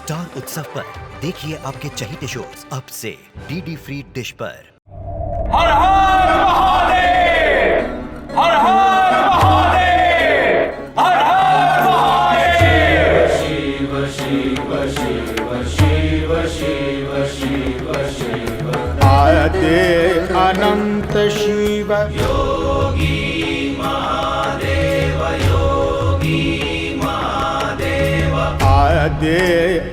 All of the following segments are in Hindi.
स्टार उत्सव पर देखिए आपके चहीते शोज अब से डीडी फ्री डिश पर। हर हर महादेव, हर हर महादेव, हर हर महादेव। शिव शिव शिव शिव शिव शिव शिव आदि अनंत शिव योगी महादेव, योगी महादेव। आदि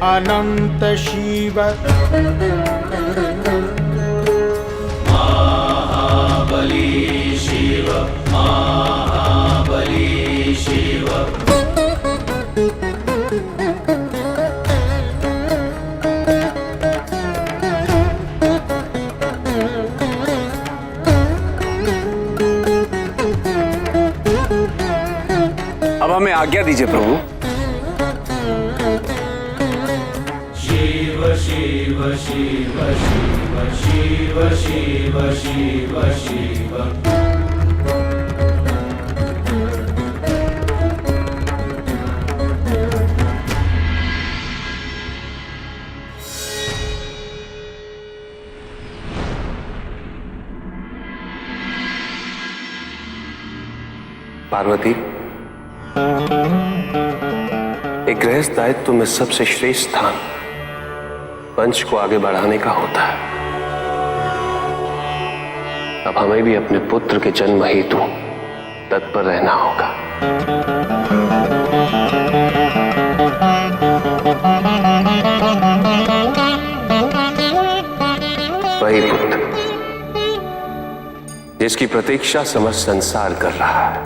अनंत शिव महाबली शिव, महाबली शिव। अब हमें आज्ञा दीजिए प्रभु। शिव शिव शिव शिव शिव शिव शिव शिव। पार्वती, एक गृहस्थ दायित्व में सबसे श्रेष्ठ स्थान वंश को आगे बढ़ाने का होता है। अब हमें भी अपने पुत्र के जन्म हेतु तत्पर रहना होगा। वही पुत्र जिसकी प्रतीक्षा समस्त संसार कर रहा है,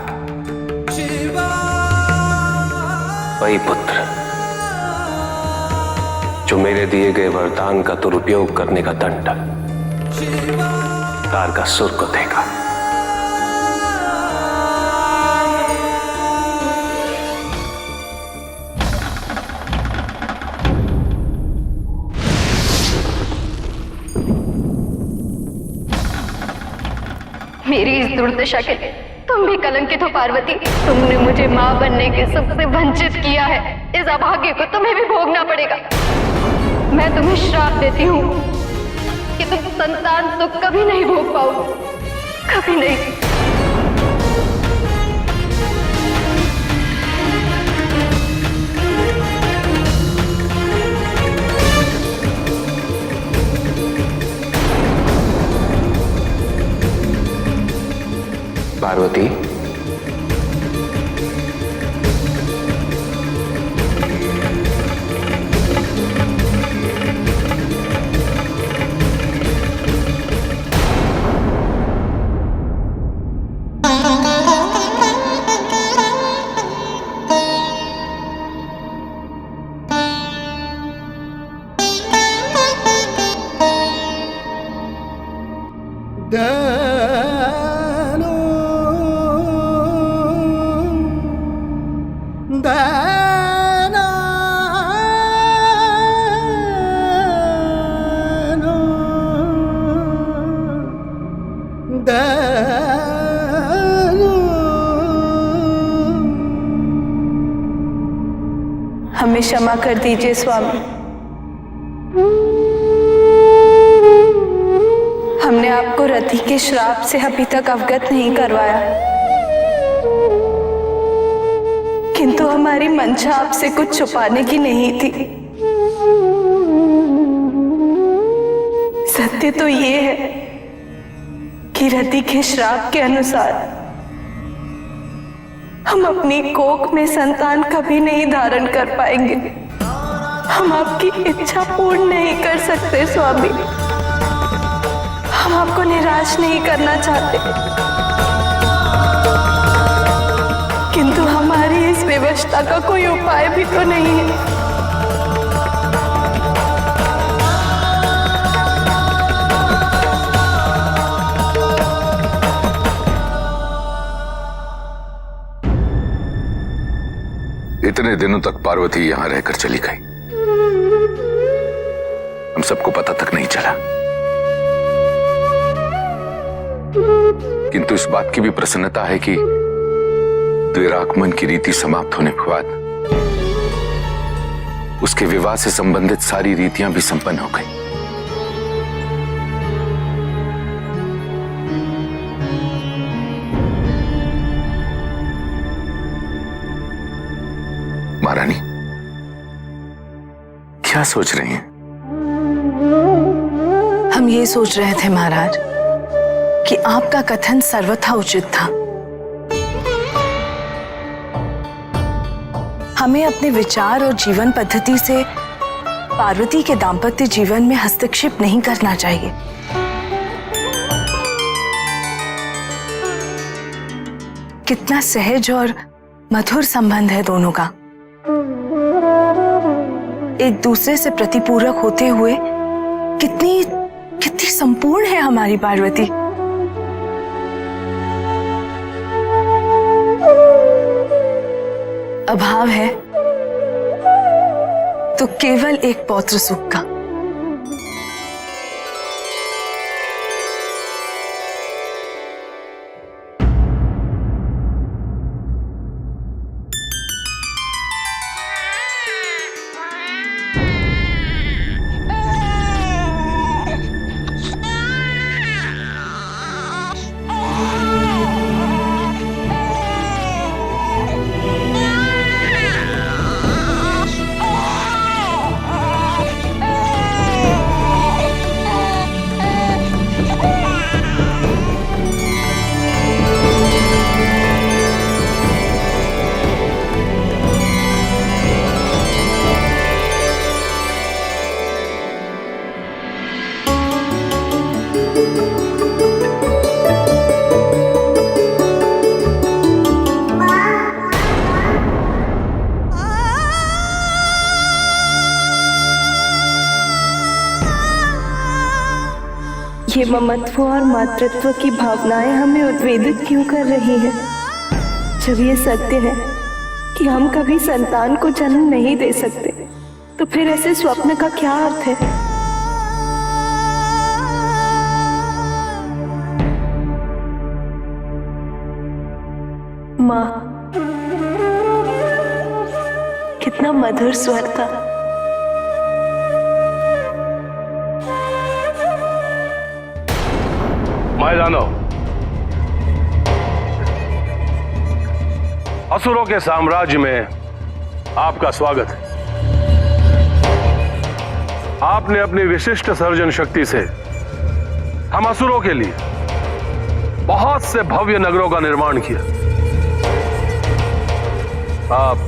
वही पुत्र जो मेरे दिए गए वरदान का दुरुपयोग करने का दंड तारकासुर को देगा। मेरी इस दुर्दशा के लिए तुम भी कलंकित हो पार्वती। तुमने मुझे मां बनने के सुख से वंचित किया है। इस अभाग्य को तुम्हें भी भोगना पड़ेगा। मैं तुम्हें श्राप देती हूँ कि तुम संतान सुख कभी नहीं भोग पाओगे, कभी नहीं। पार्वती, हमें क्षमा कर दीजिए स्वामी। हमने आपको रति के श्राप से अभी तक अवगत नहीं करवाया, किंतु हमारी मंशा आपसे कुछ छुपाने की नहीं थी। सत्य तो ये है कि रति के श्राप के अनुसार हम अपनी कोख में संतान कभी नहीं धारण कर पाएंगे। हम आपकी इच्छा पूर्ण नहीं कर सकते स्वामी। हम आपको निराश नहीं करना चाहते, किंतु हमारी इस विवशता का कोई उपाय भी तो नहीं है। इतने दिनों तक पार्वती यहां रहकर चली गई, हम सबको पता तक नहीं चला। किंतु इस बात की भी प्रसन्नता है कि द्विरागमन की रीति समाप्त होने के बाद उसके विवाह से संबंधित सारी रीतियां भी संपन्न हो गई। महारानी, क्या सोच रही हैं? हम ये सोच रहे थे महाराज कि आपका कथन सर्वथा उचित था। हमें अपने विचार और जीवन पद्धति से पार्वती के दाम्पत्य जीवन में हस्तक्षेप नहीं करना चाहिए। कितना सहज और मधुर संबंध है दोनों का। एक दूसरे से प्रतिपूरक होते हुए कितनी कितनी संपूर्ण है हमारी पार्वती। अभाव है तो केवल एक पौत्र सुख का। ये ममत्व और मातृत्व की भावनाएं हमें उद्वेलित क्यों कर रही हैं? जब ये सत्य है कि हम कभी संतान को जन्म नहीं दे सकते, तो फिर ऐसे स्वप्न का क्या अर्थ है? माँ, कितना मधुर स्वर था। मैदानों, असुरों के साम्राज्य में आपका स्वागत है। आपने अपनी विशिष्ट सर्जन शक्ति से हम असुरों के लिए बहुत से भव्य नगरों का निर्माण किया। आप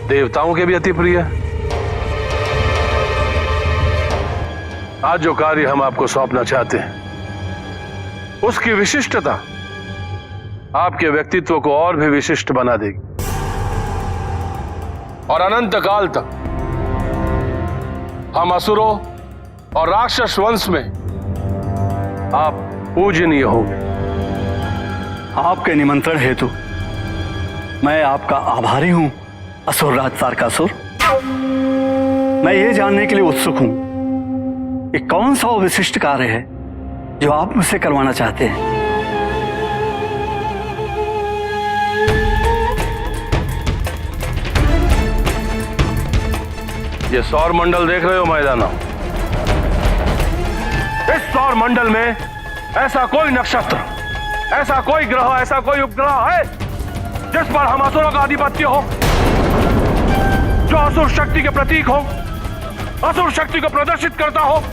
देवताओं के भी अति प्रिय हैं। आज जो कार्य हम आपको सौंपना चाहते हैं, उसकी विशिष्टता आपके व्यक्तित्व को और भी विशिष्ट बना देगी और अनंत काल तक हम असुरों और राक्षस वंश में आप पूजनीय होंगे। आपके निमंत्रण हेतु मैं आपका आभारी हूं असुरराज तारकासुर। मैं ये जानने के लिए उत्सुक हूं कि कौन सा वो विशिष्ट कार्य है जो आप मुझसे करवाना चाहते हैं। ये सौर मंडल देख रहे हो मैदानों? इस सौर मंडल में ऐसा कोई नक्षत्र, ऐसा कोई ग्रह, ऐसा कोई उपग्रह है जिस पर हम असुरों का आधिपत्य हो, जो असुर शक्ति के प्रतीक हो, असुर शक्ति को प्रदर्शित करता हो।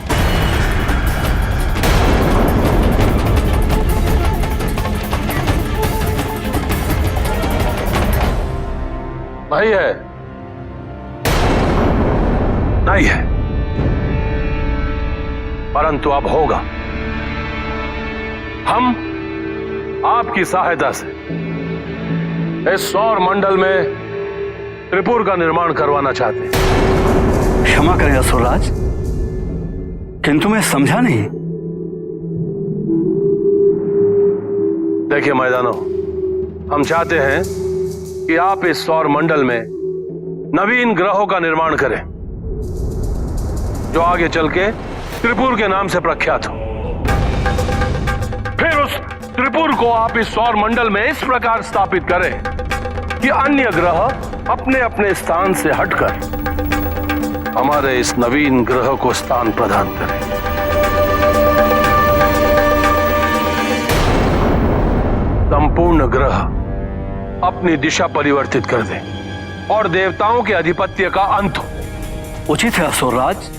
नहीं है, नहीं है, परंतु अब होगा। हम आपकी सहायता से इस सौर मंडल में त्रिपुर का निर्माण करवाना चाहते हैं। क्षमा करें असुरराज, किंतु मैं समझा नहीं। देखिए मैदानों, हम चाहते हैं कि आप इस सौर मंडल में नवीन ग्रहों का निर्माण करें जो आगे चल के त्रिपुर के नाम से प्रख्यात हो। फिर उस त्रिपुर को आप इस सौर मंडल में इस प्रकार स्थापित करें कि अन्य ग्रह अपने अपने स्थान से हटकर हमारे इस नवीन ग्रह को स्थान प्रदान करें। संपूर्ण ग्रह अपनी दिशा परिवर्तित कर दें और देवताओं के आधिपत्य का अंत हो। उचित है असुरराज,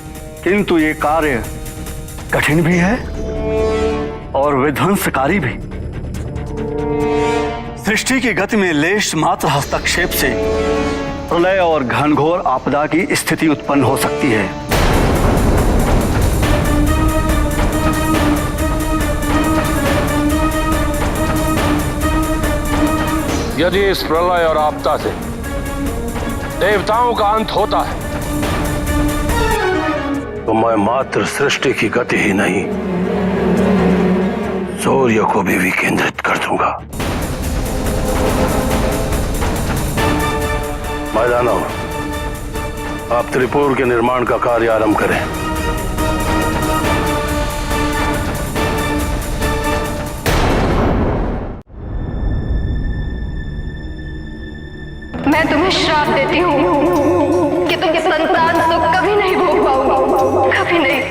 किंतु ये कार्य कठिन भी है और विध्वंसकारी भी। सृष्टि की गति में लेश मात्र हस्तक्षेप से प्रलय और घनघोर आपदा की स्थिति उत्पन्न हो सकती है। यदि इस प्रलय और आपदा से देवताओं का अंत होता है तो मैं मात्र सृष्टि की गति ही नहीं, सूर्य को भी विकेंद्रित कर दूंगा। मैदानों, आप त्रिपुर के निर्माण का कार्य आरंभ करें। मैं तुम्हें श्राप देती हूँ कि तुम संतान सुख कभी नहीं भोग पाओगे, कभी नहीं।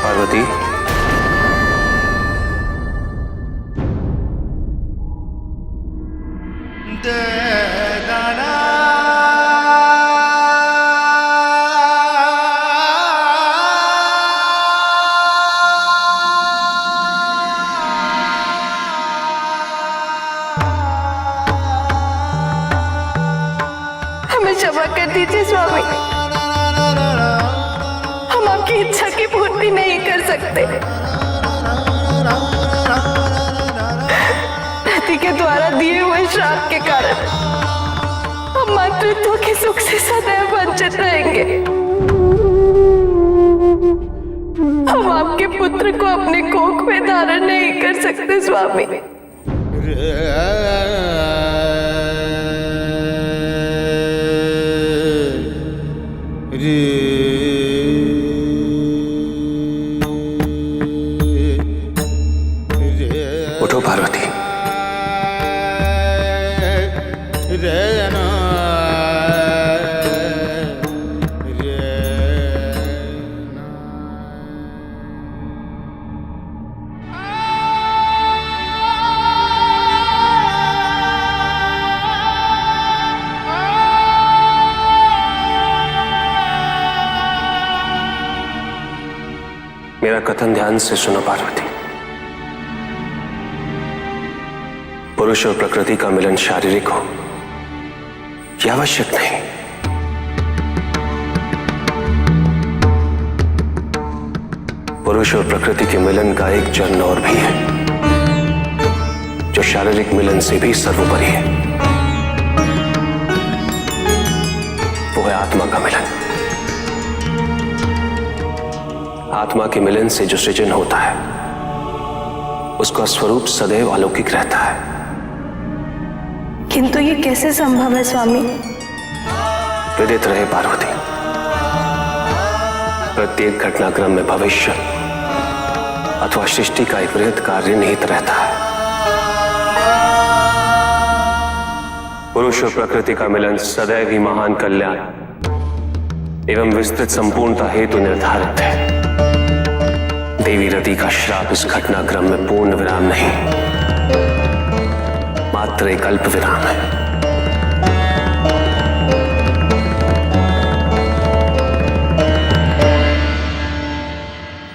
पार्वती, हमें क्षमा कर दीजिए स्वामी, हम आपकी इच्छा की पूर्ति नहीं कर सकते। पति के द्वारा दिए हुए श्राप के कारण हम मातृत्व के सुख से सदैव वंचित रहेंगे। हम आपके पुत्र को अपने कोख में धारण नहीं कर सकते स्वामी। उठो पार्वती। मेरा कथन ध्यान से सुनो पार्वती। पुरुष और प्रकृति का मिलन शारीरिक हो यह आवश्यक नहीं। पुरुष और प्रकृति के मिलन का एक चरण और भी है जो शारीरिक मिलन से भी सर्वोपरि है। वो है आत्मा का मिलन। आत्मा के मिलन से जो सृजन होता है उसका स्वरूप सदैव अलौकिक रहता है। किंतु ये कैसे संभव है स्वामी? विदित रहे पार्वती, प्रत्येक घटनाक्रम में भविष्य अथवा सृष्टि का एक वृहत कार्य निहित रहता है। पुरुष और प्रकृति का मिलन सदैव ही महान कल्याण एवं विस्तृत संपूर्णता हेतु निर्धारित है। देवी रति का श्राप इस घटनाक्रम में पूर्ण विराम नहीं, मात्र एक अल्प विराम है।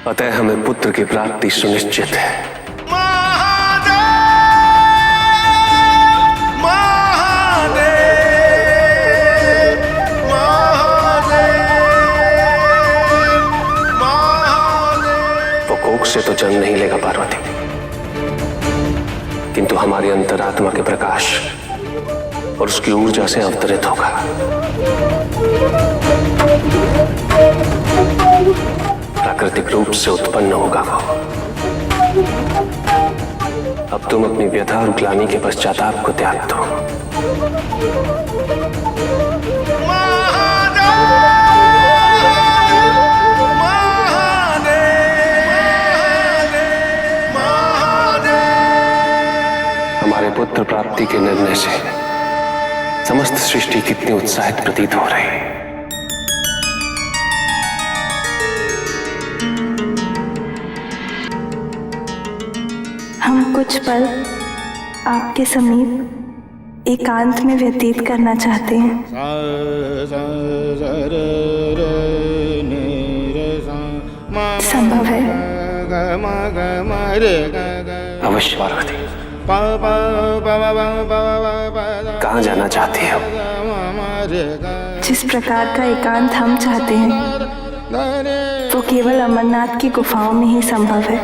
अतः हमें पुत्र की प्राप्ति सुनिश्चित है। से तो जन्म नहीं लेगा पार्वती, किंतु हमारी अंतरात्मा के प्रकाश और उसकी ऊर्जा से अवतरित होगा। प्राकृतिक रूप से उत्पन्न होगा वो। अब तुम अपनी व्यथा और ग्लानि के पश्चाताप को त्याग दो। हमारे पुत्र प्राप्ति के निर्णय से समस्त सृष्टि कितनी उत्साहित प्रतीत हो रही है। हम कुछ पल आपके समीप एकांत में व्यतीत करना चाहते हैं। संभव है? अवश्य पार्वती। कहाँ जाना चाहती हो? जिस प्रकार का एकांत हम चाहते हैं वो केवल अमरनाथ की गुफाओं में ही संभव है।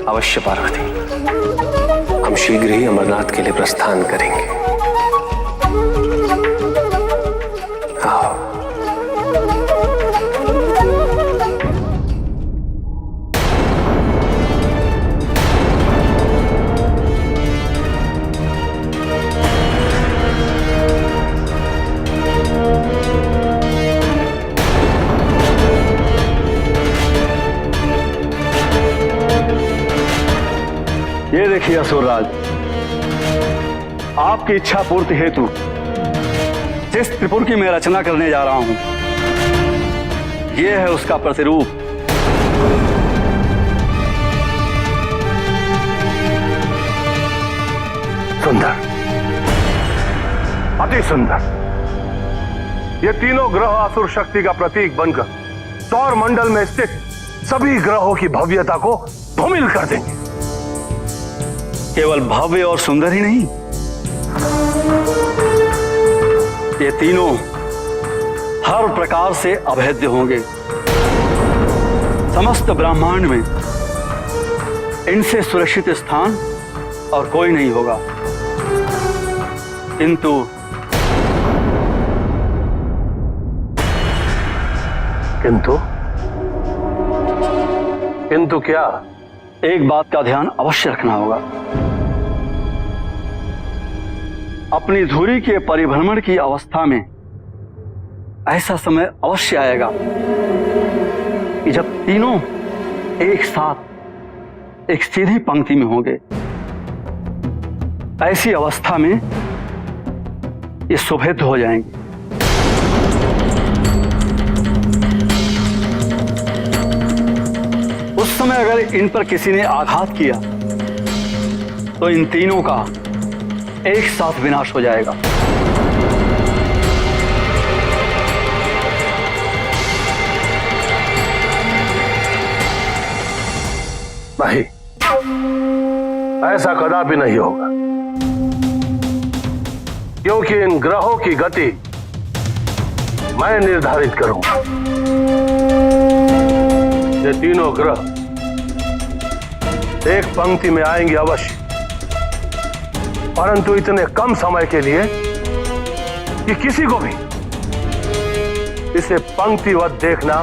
अवश्य पार्वती, हम शीघ्र ही अमरनाथ के लिए प्रस्थान करेंगे। आओ। ये देखिए असुरराज, आपकी इच्छा पूर्ति हेतु जिस त्रिपुर की मैं रचना करने जा रहा हूं, यह है उसका प्रतिरूप। सुंदर, अति सुंदर। ये तीनों ग्रह असुर शक्ति का प्रतीक बनकर सौर मंडल में स्थित सभी ग्रहों की भव्यता को धूमिल कर देंगे। केवल भव्य और सुंदर ही नहीं, ये तीनों हर प्रकार से अभेद्य होंगे। समस्त ब्रह्मांड में इनसे सुरक्षित स्थान और कोई नहीं होगा। किंतु क्या? एक बात का ध्यान अवश्य रखना होगा। अपनी धुरी के परिभ्रमण की अवस्था में ऐसा समय अवश्य आएगा कि जब तीनों एक साथ एक सीधी पंक्ति में होंगे। ऐसी अवस्था में ये सुभेद्य हो जाएंगे। उस समय अगर इन पर किसी ने आघात किया तो इन तीनों का एक साथ विनाश हो जाएगा। नहीं, ऐसा कदापि नहीं होगा, क्योंकि इन ग्रहों की गति मैं निर्धारित करूंगा। ये तीनों ग्रह एक पंक्ति में आएंगे अवश्य, परंतु इतने कम समय के लिए कि किसी को भी इसे पंक्तिवत देखना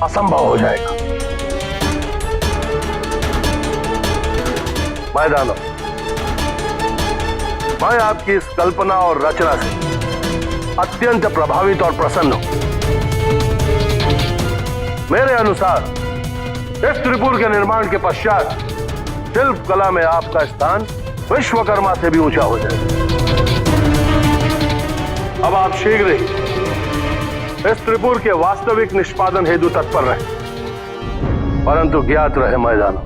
असंभव हो जाएगा। मैदानों, मैं आपकी इस कल्पना और रचना से अत्यंत प्रभावित और प्रसन्न हूं। मेरे अनुसार इस त्रिपुर के निर्माण के पश्चात शिल्प कला में आपका स्थान विश्वकर्मा से भी ऊंचा हो जाएगा। अब आप शीघ्र ही इस त्रिपुर के वास्तविक निष्पादन हेतु तत्पर रहे, परंतु ज्ञात रहे मैदानों,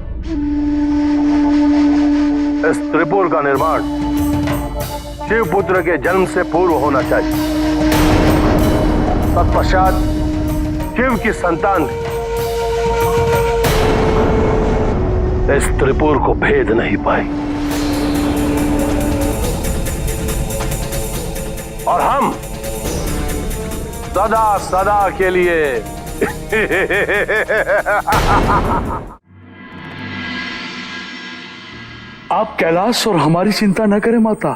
इस त्रिपुर का निर्माण शिवपुत्र के जन्म से पूर्व होना चाहिए। तत्पश्चात शिव की संतान इस त्रिपुर को भेद नहीं पाई और हम सदा सदा के लिए आप कैलाश और हमारी चिंता न करें माता,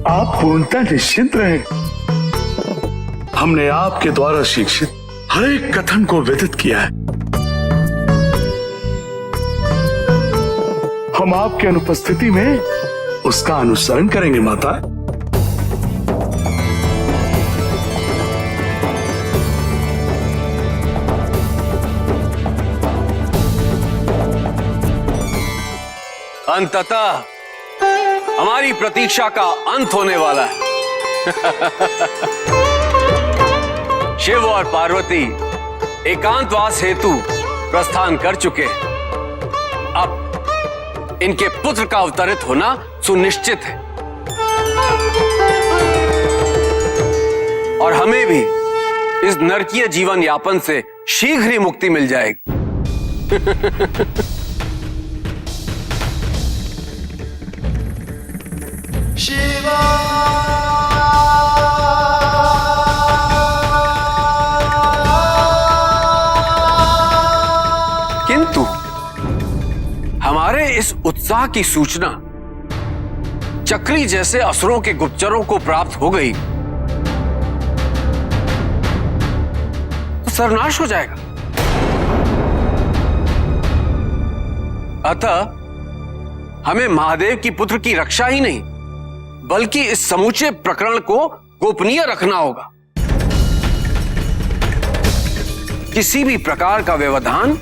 आप पूर्णतः निश्चिंत रहें। हमने आपके द्वारा शिक्षित हर एक कथन को विदित किया है। हम आपकी अनुपस्थिति में उसका अनुसरण करेंगे माता। अंततः हमारी प्रतीक्षा का अंत होने वाला है। शिव और पार्वती एकांतवास हेतु प्रस्थान कर चुके हैं। अब इनके पुत्र का अवतरित होना सुनिश्चित है और हमें भी इस नरकीय जीवन यापन से शीघ्र ही मुक्ति मिल जाएगी। किंतु हमारे इस उत्साह की सूचना चक्री जैसे असुरों के गुप्तचरों को प्राप्त हो गई तो सर्वनाश हो जाएगा। अतः हमें महादेव की पुत्र की रक्षा ही नहीं बल्कि इस समूचे प्रकरण को गोपनीय रखना होगा। किसी भी प्रकार का व्यवधान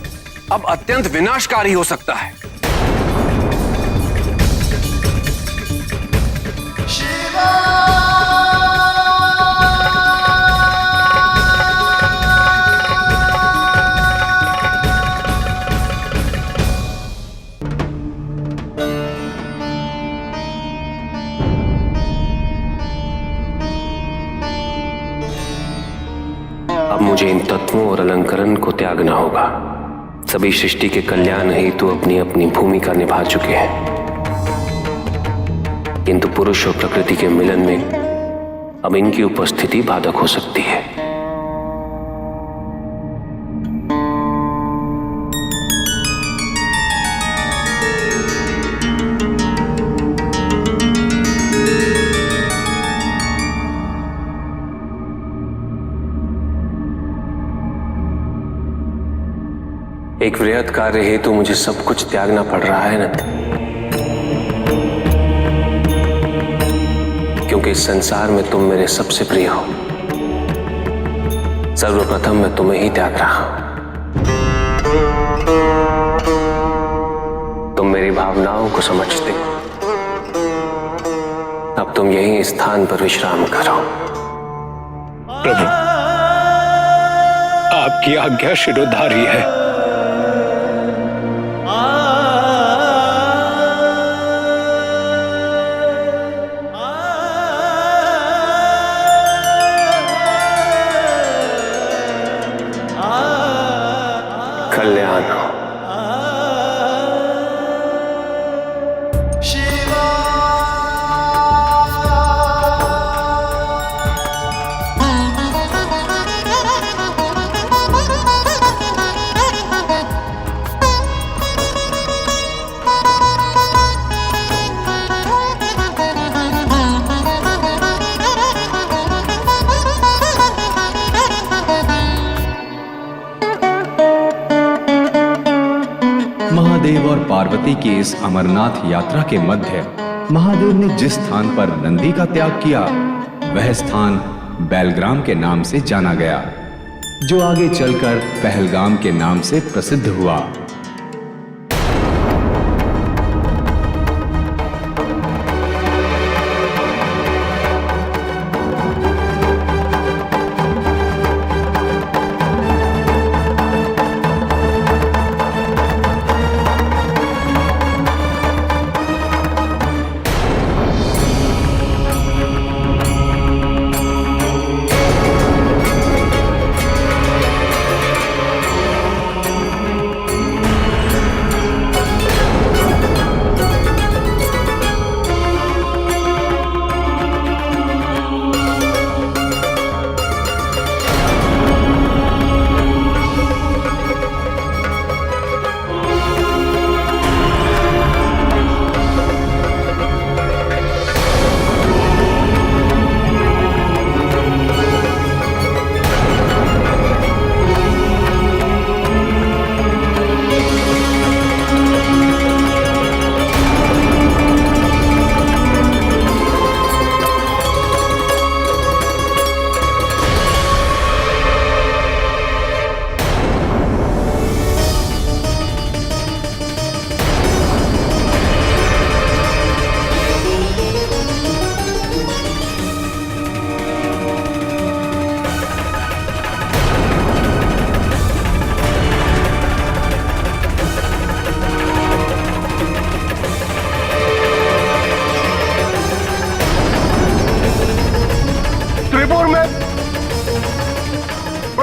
अब अत्यंत विनाशकारी हो सकता है। अब मुझे इन तत्वों और अलंकरण को त्यागना होगा। सभी सृष्टि के कल्याण हेतु अपनी अपनी भूमिका निभा चुके हैं, किंतु पुरुष और प्रकृति के मिलन में अब इनकी उपस्थिति बाधक हो सकती है। एक वृहद कार्य हेतु मुझे सब कुछ त्यागना पड़ रहा है नंद, क्योंकि इस संसार में तुम मेरे सबसे प्रिय हो। सर्वप्रथम मैं तुम्हें ही त्याग रहा हूं। तुम मेरी भावनाओं को समझते हो। अब तुम यही स्थान पर विश्राम करो। प्रभु, आपकी आज्ञा शिरोधारी है। कल्याण हो। महादेव और पार्वती की इस अमरनाथ यात्रा के मध्य महादेव ने जिस स्थान पर नंदी का त्याग किया वह स्थान बैलग्राम के नाम से जाना गया, जो आगे चलकर पहलगाम के नाम से प्रसिद्ध हुआ।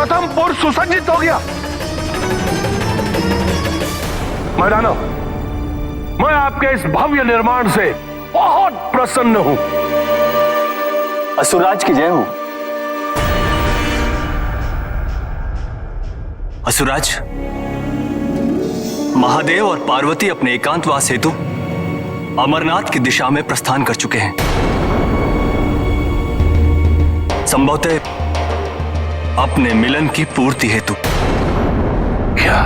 प्रथम पुरुष सुसज्जित हो गया। मैदानव, मैं आपके इस भव्य निर्माण से बहुत प्रसन्न हूं। असुरराज की जय हो। असुरराज, महादेव और पार्वती अपने एकांतवास हेतु अमरनाथ की दिशा में प्रस्थान कर चुके हैं। संभवतः अपने मिलन की पूर्ति हेतु। क्या?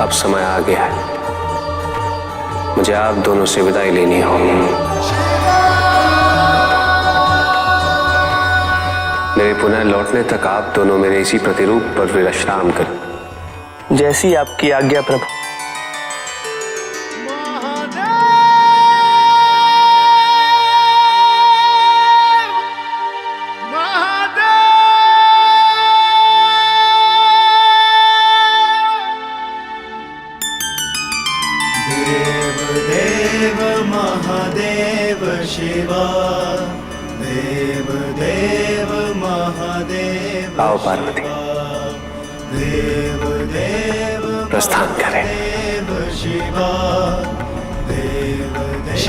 अब समय आ गया है, मुझे आप दोनों से विदाई लेनी होगी। मेरे पुनः लौटने तक आप दोनों मेरे इसी प्रतिरूप पर विश्राम करें। जैसी आपकी आज्ञा प्रभु। देव महादेव शिवा, देव देव महादेव। आओ पार्वती, देव देव प्रस्थान करें। देव शिवा, देव देव।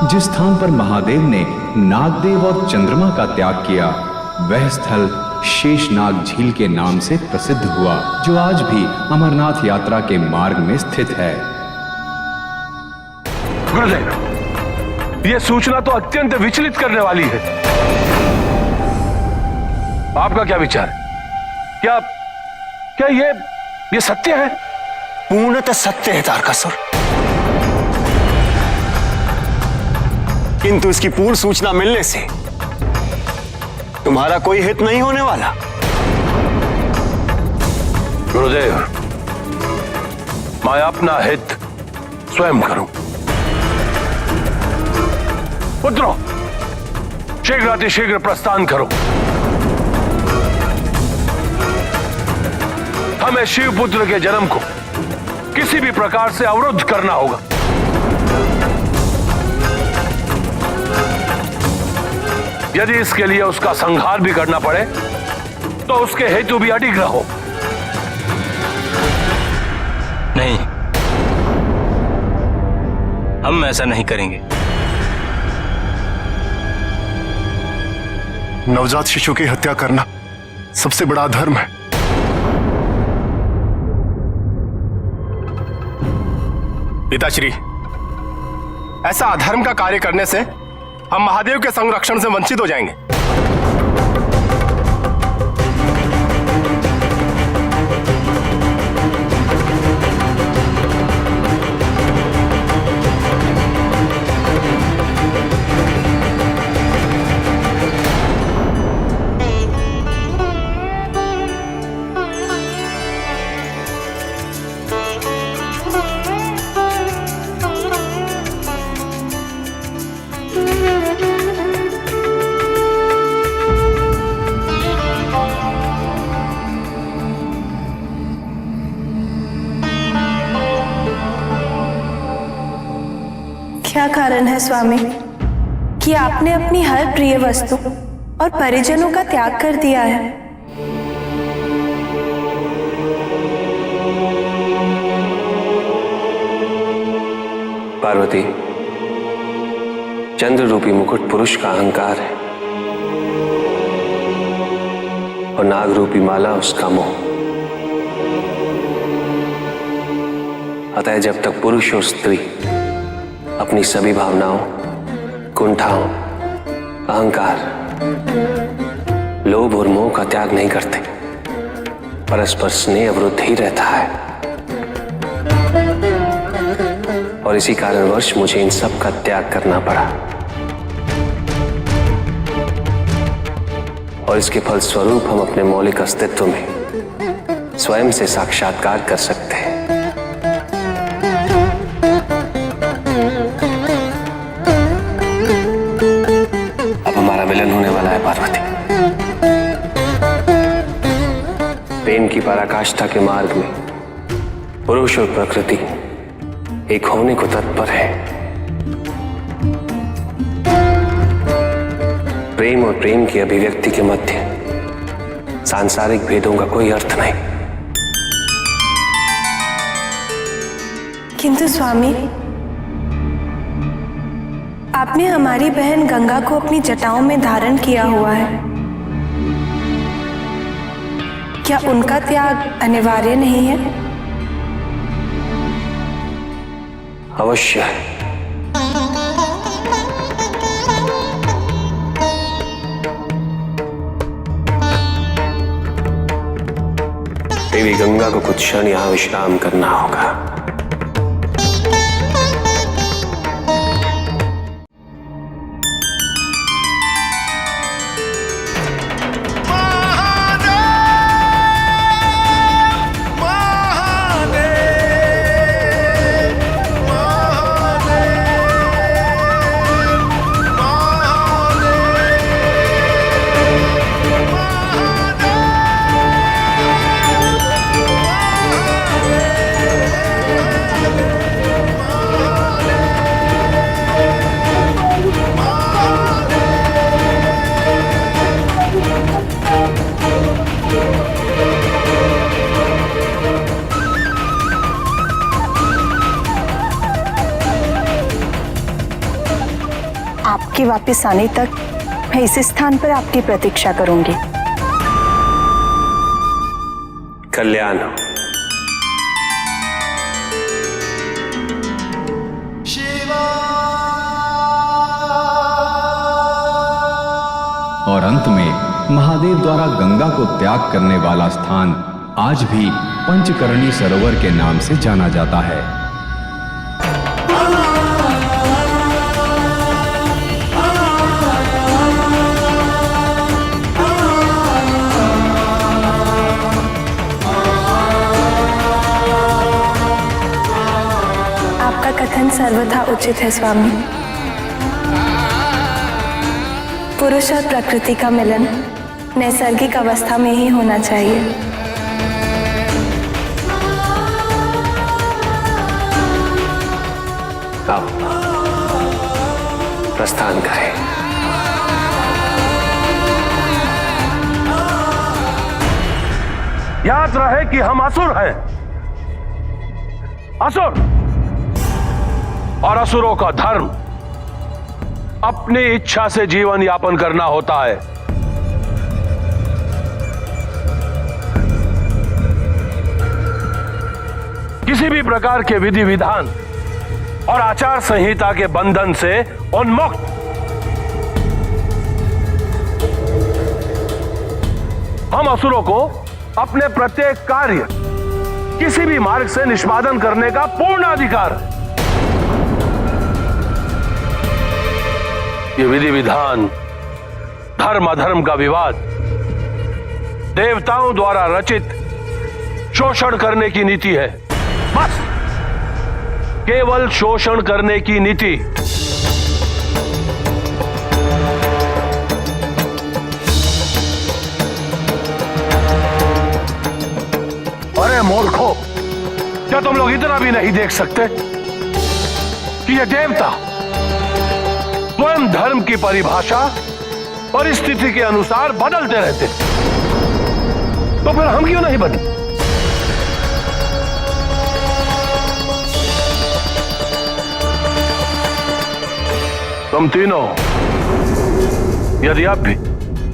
जिस स्थान पर महादेव ने नागदेव और चंद्रमा का त्याग किया, वह स्थल शेषनाग झील के नाम से प्रसिद्ध हुआ, जो आज भी अमरनाथ यात्रा के मार्ग में स्थित है। गुरुदेव, यह सूचना तो अत्यंत विचलित करने वाली है। आपका क्या विचार है? क्या क्या ये सत्य है? पूर्णतः सत्य है तारकासुर, किंतु इसकी पूर्ण सूचना मिलने से तुम्हारा कोई हित नहीं होने वाला। गुरुदेव, मैं अपना हित स्वयं करूं। पुत्रों, शीघ्र प्रस्थान करो। हमें शिवपुत्र के जन्म को किसी भी प्रकार से अवरुद्ध करना होगा। यदि इसके लिए उसका संहार भी करना पड़े तो उसके हेतु भी अडिग रहो। नहीं, हम ऐसा नहीं करेंगे। नवजात शिशु की हत्या करना सबसे बड़ा अधर्म है। पिताश्री, ऐसा अधर्म का कार्य करने से हम महादेव के संरक्षण से वंचित हो जाएंगे। क्या कारण है स्वामी कि आपने अपनी हर प्रिय वस्तु और परिजनों का त्याग कर दिया है? पार्वती, चंद्र रूपी मुकुट पुरुष का अहंकार है। और नाग रूपी माला उसका मोह। अतः जब तक पुरुष और स्त्री अपनी सभी भावनाओं, कुंठाओं, अहंकार, लोभ और मोह का त्याग नहीं करते, परस्पर स्नेह अवरुद्ध ही रहता है। और इसी कारणवश मुझे इन सब का त्याग करना पड़ा, और इसके फलस्वरूप हम अपने मौलिक अस्तित्व में स्वयं से साक्षात्कार कर सकते हैं। अब हमारा मिलन होने वाला है पार्वती। प्रेम की पराकाष्ठा के मार्ग में पुरुष और प्रकृति एक होने को तत्पर है। प्रेम और प्रेम की अभिव्यक्ति के मध्य सांसारिक भेदों का कोई अर्थ नहीं। किंतु स्वामी, आपने हमारी बहन गंगा को अपनी जटाओं में धारण किया हुआ है। क्या उनका त्याग अनिवार्य नहीं है? अवश्य है। देवी गंगा को कुछ क्षण यहां विश्राम करना होगा। आपके वापस आने तक मैं इस स्थान पर आपकी प्रतीक्षा करूंगी। कल्याण। और अंत में महादेव द्वारा गंगा को त्याग करने वाला स्थान आज भी पंचकर्णी सरोवर के नाम से जाना जाता है। आपका कथन सर्वथा उचित है स्वामी। पुरुष और प्रकृति का मिलन नैसर्गिक अवस्था में ही होना चाहिए। आओ, प्रस्थान करें। याद रहे कि हम असुर हैं, असुर, और असुरों का धर्म अपनी इच्छा से जीवन यापन करना होता है। किसी भी प्रकार के विधि विधान और आचार संहिता के बंधन से उन्मुक्त। हम असुरों को अपने प्रत्येक कार्य किसी भी मार्ग से निष्पादन करने का पूर्ण अधिकार है। ये विधि विधान, धर्म अधर्म का विवाद, देवताओं द्वारा रचित शोषण करने की नीति है। बस केवल शोषण करने की नीति। अरे मूर्खों, क्या तुम लोग इतना भी नहीं देख सकते कि ये देवता स्वयं धर्म की परिभाषा परिस्थिति के अनुसार बदलते रहते, तो फिर हम क्यों नहीं बदले? तुम तीनों यदि अब भी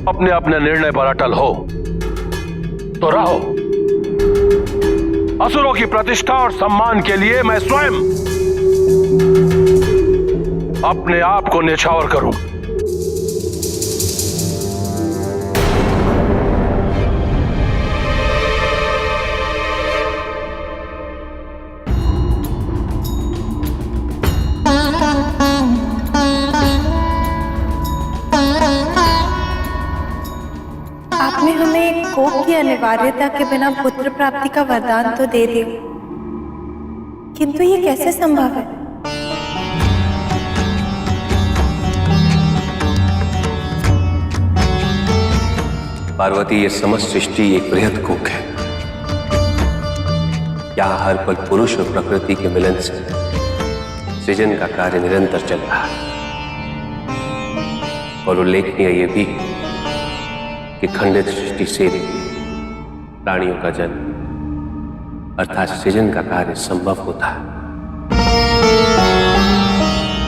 अपने अपने निर्णय पर अटल हो तो रहो। असुरों की प्रतिष्ठा और सम्मान के लिए मैं स्वयं अपने आप को न्यौछावर करूं। आपने हमें कोप की अनिवार्यता के बिना पुत्र प्राप्ति का वरदान तो दे दिया, किंतु ये कैसे संभव है? पार्वती, ये समस्त सृष्टि एक बृहद कोक है। यहाँ हर पल पुरुष और प्रकृति के मिलन से सृजन का कार्य निरंतर चल रहा है। और उल्लेखनीय ये भी कि खंडित सृष्टि से प्राणियों का जन्म अर्थात सृजन का कार्य संभव होता है।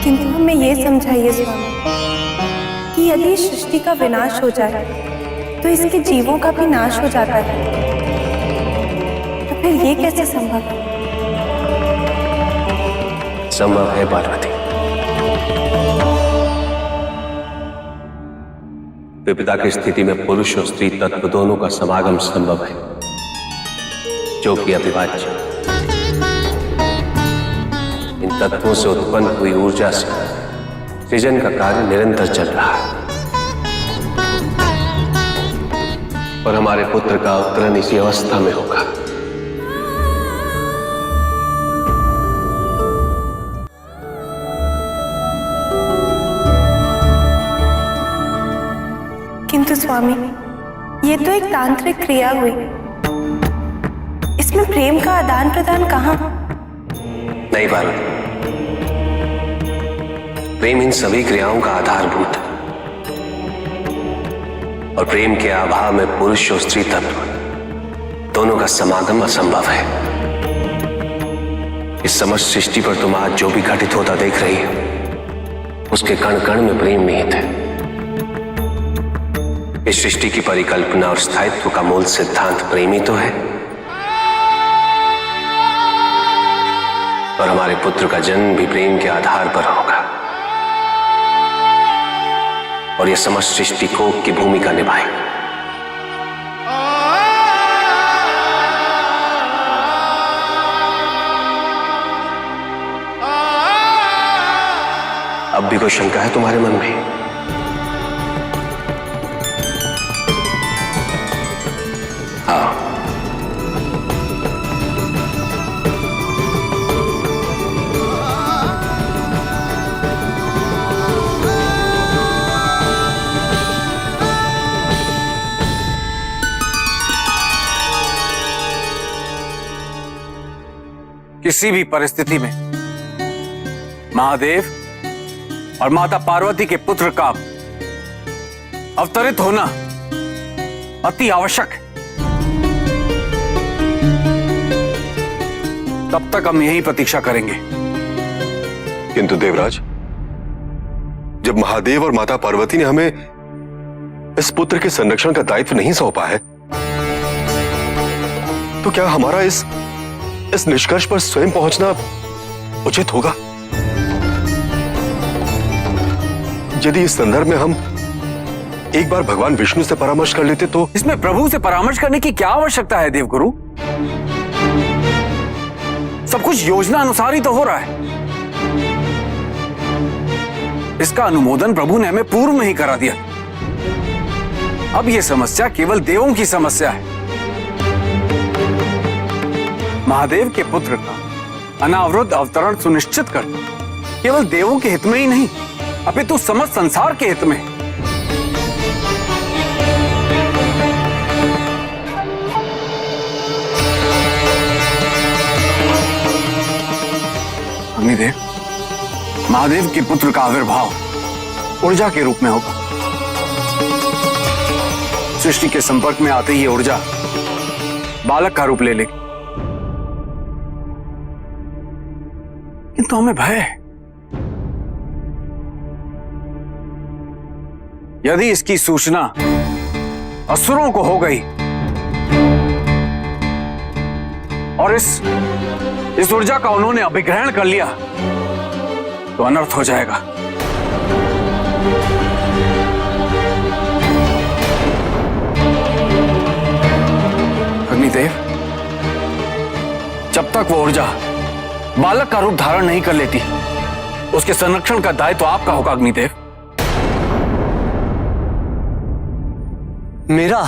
किंतु हमें ये समझाइए स्वामी कि यदि सृष्टि का विनाश हो जाए तो इसके जीवों का भी नाश हो जाता है, तो फिर ये कैसे संभव है? संभव है पार्वती। विपदा की स्थिति में पुरुष और स्त्री तत्व दोनों का समागम संभव है, जो कि अविभाज्य। इन तत्वों से उत्पन्न हुई ऊर्जा से सृजन का कार्य निरंतर चल रहा है और हमारे पुत्र का अवतरण इसी अवस्था में होगा। किंतु स्वामी, ये तो एक तांत्रिक क्रिया हुई, इसमें प्रेम का आदान प्रदान कहाँ? नहीं पार्वती, प्रेम इन सभी क्रियाओं का आधारभूत है और प्रेम के अभाव में पुरुष और स्त्री तत्व दोनों का समागम असंभव है। इस समस्त सृष्टि पर तुम आज जो भी घटित होता देख रही हो, उसके कण कण में प्रेम निहित है। इस सृष्टि की परिकल्पना और स्थायित्व का मूल सिद्धांत प्रेम ही तो है और हमारे पुत्र का जन्म भी प्रेम के आधार पर होगा और यह समस्त सृष्टि कोक की भूमिका निभाएगी। अब भी कोई शंका है तुम्हारे मन में? हाँ, किसी भी परिस्थिति में महादेव और माता पार्वती के पुत्र का अवतरित होना अति आवश्यक है। तब तक हम यही प्रतीक्षा करेंगे। किंतु देवराज, जब महादेव और माता पार्वती ने हमें इस पुत्र के संरक्षण का दायित्व नहीं सौंपा है, तो क्या हमारा इस निष्कर्ष पर स्वयं पहुंचना उचित होगा? यदि इस संदर्भ में हम एक बार भगवान विष्णु से परामर्श कर लेते तो। इसमें प्रभु से परामर्श करने की क्या आवश्यकता है देवगुरु? सब कुछ योजना अनुसार ही तो हो रहा है। इसका अनुमोदन प्रभु ने हमें पूर्व में ही करा दिया। अब यह समस्या केवल देवों की समस्या है। महादेव के पुत्र का अनावृत अवतरण सुनिश्चित कर केवल देवों के हित में ही नहीं, अपितु समस्त संसार के हित में। अग्निदेव, महादेव के पुत्र का आविर्भाव ऊर्जा के रूप में होगा। सृष्टि के संपर्क में आते ही ऊर्जा बालक का रूप ले लेगी, किंतु हमें भय है। यदि इसकी सूचना असुरों को हो गई और इस ऊर्जा का उन्होंने अभिग्रहण कर लिया तो अनर्थ हो जाएगा। अग्निदेव, जब तक वो ऊर्जा बालक का रूप धारण नहीं कर लेती, उसके संरक्षण का दायित्व तो आपका होगा अग्निदेव। मेरा?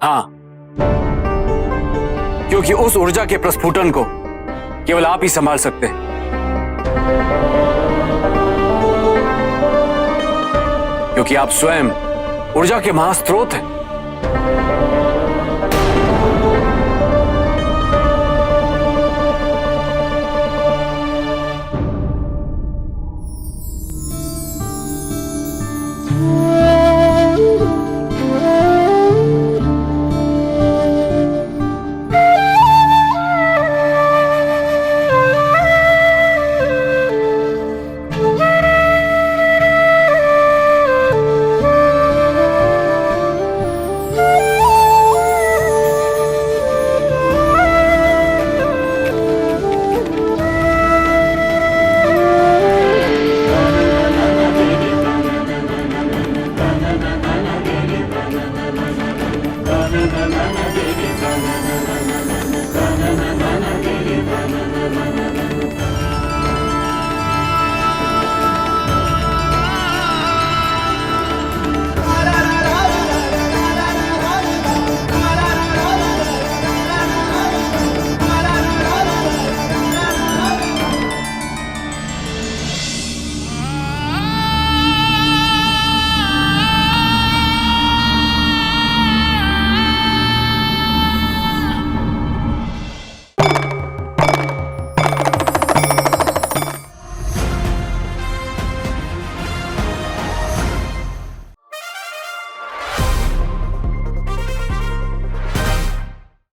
हाँ, क्योंकि उस ऊर्जा के प्रस्फुटन को केवल आप ही संभाल सकते हैं। क्योंकि आप स्वयं ऊर्जा के महास्त्रोत हैं।